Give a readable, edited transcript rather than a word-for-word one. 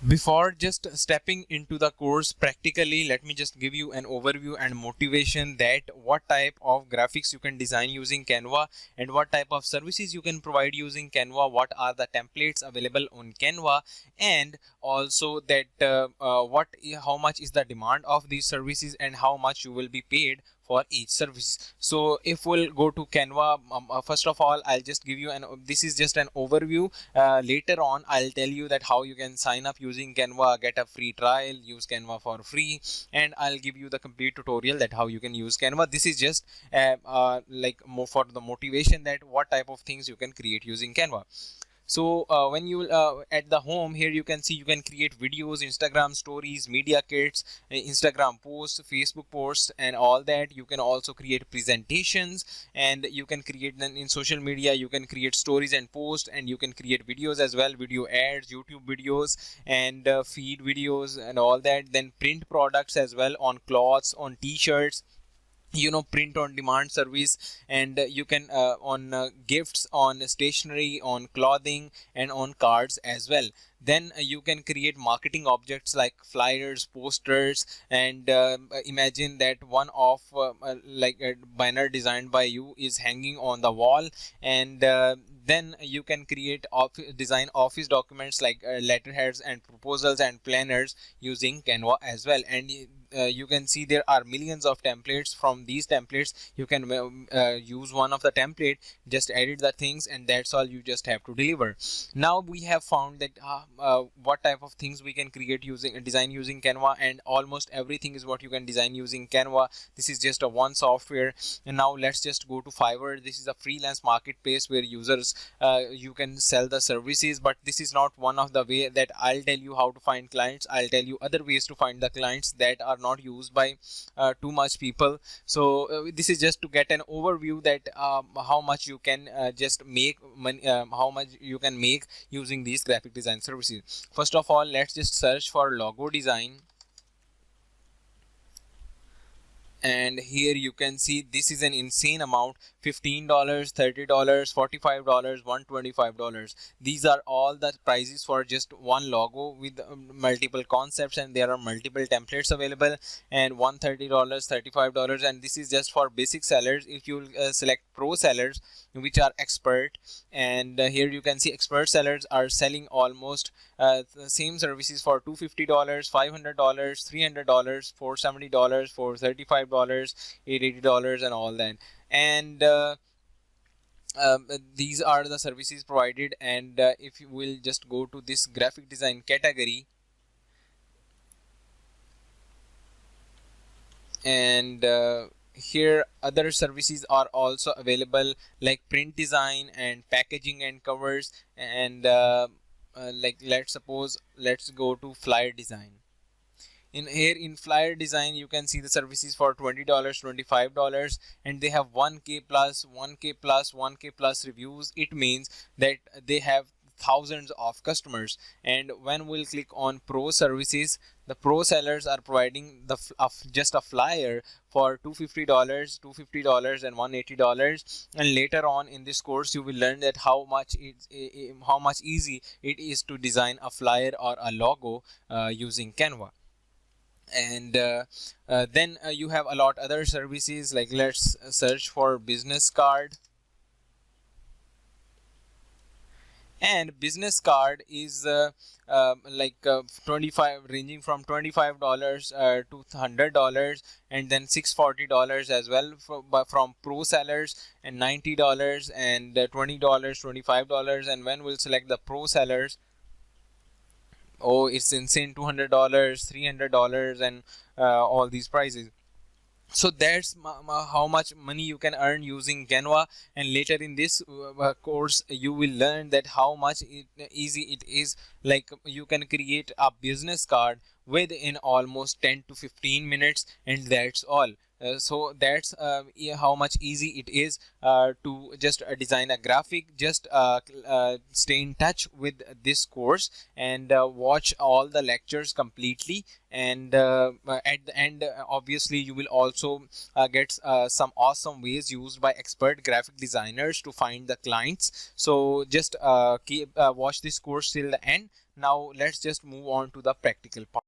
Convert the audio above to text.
Before just stepping into the course practically, let me just give you an overview and motivation that what type of graphics you can design using Canva and what type of services you can provide using Canva, what are the templates available on Canva, and also that how much is the demand of these services and how much you will be paid for each service. So if we'll go to Canva, first of all I'll just give you this is just an overview. Later on I'll tell you that how you can sign up using Canva, get a free trial, use Canva for free, and I'll give you the complete tutorial that how you can use Canva. This is just like more for the motivation that what type of things you can create using Canva. So when you at the home here, you can see you can create videos, Instagram stories, media kits, Instagram posts, Facebook posts, and all that. You can also create presentations, and you can create then in social media, you can create stories and posts, and you can create videos as well, video ads, YouTube videos, and feed videos and all that. Then print products as well on cloths, on t-shirts, print on demand service, and you can on gifts, on stationery, on clothing, and on cards as well. Then you can create marketing objects like flyers, posters, and imagine that one of like a banner designed by you is hanging on the wall, and then you can create design office documents like letterheads and proposals and planners using Canva as well. And you can see there are millions of templates. From these templates you can use one of the template, just edit the things, and that's all you just have to deliver. Now we have found that what type of things we can create using design using Canva, and almost everything is what you can design using Canva. This is just a one software. And now let's just go to Fiverr. This is a freelance marketplace where users you can sell the services, but this is not one of the way that I'll tell you how to find clients. I'll tell you other ways to find the clients that are not used by too much people. So this is just to get an overview that how much you can just make money, how much you can make using these graphic design services. First of all, let's just search for logo design, and here you can see this is an insane amount: $15, $30, $45, $125. These are all the prices for just one logo with multiple concepts, and there are multiple templates available. And $130, $35, and this is just for basic sellers. If you select pro sellers, which are expert, and here you can see expert sellers are selling almost the same services for $250, $500, $300, $470, $435, $880, and all that. And these are the services provided. And if you will just go to this graphic design category, and here other services are also available like print design and packaging and covers. And like let's go to flyer design. In flyer design you can see the services for $20, $25, and they have 1k plus 1k plus 1k plus reviews. It means that they have thousands of customers. And when we'll click on pro services, the pro sellers are providing the just a flyer for $250, $250, and $180. And later on in this course you will learn that how much easy it is to design a flyer or a logo using Canva. And then you have a lot other services, like let's search for business card. And business card is like 25, ranging from $25 to $100, and then $640 as well from pro sellers, and $90 and $20, $25. And when we'll select the pro sellers, oh, it's insane, $200, $300, and all these prices. So that's how much money you can earn using Canva. And later in this course you will learn that how much easy it is. Like you can create a business card within almost 10 to 15 minutes, and that's all. So that's how much easy it is to just design a graphic. Just stay in touch with this course and watch all the lectures completely. And at the end, obviously you will also get some awesome ways used by expert graphic designers to find the clients. So just keep watch this course till the end. Now let's just move on to the practical part.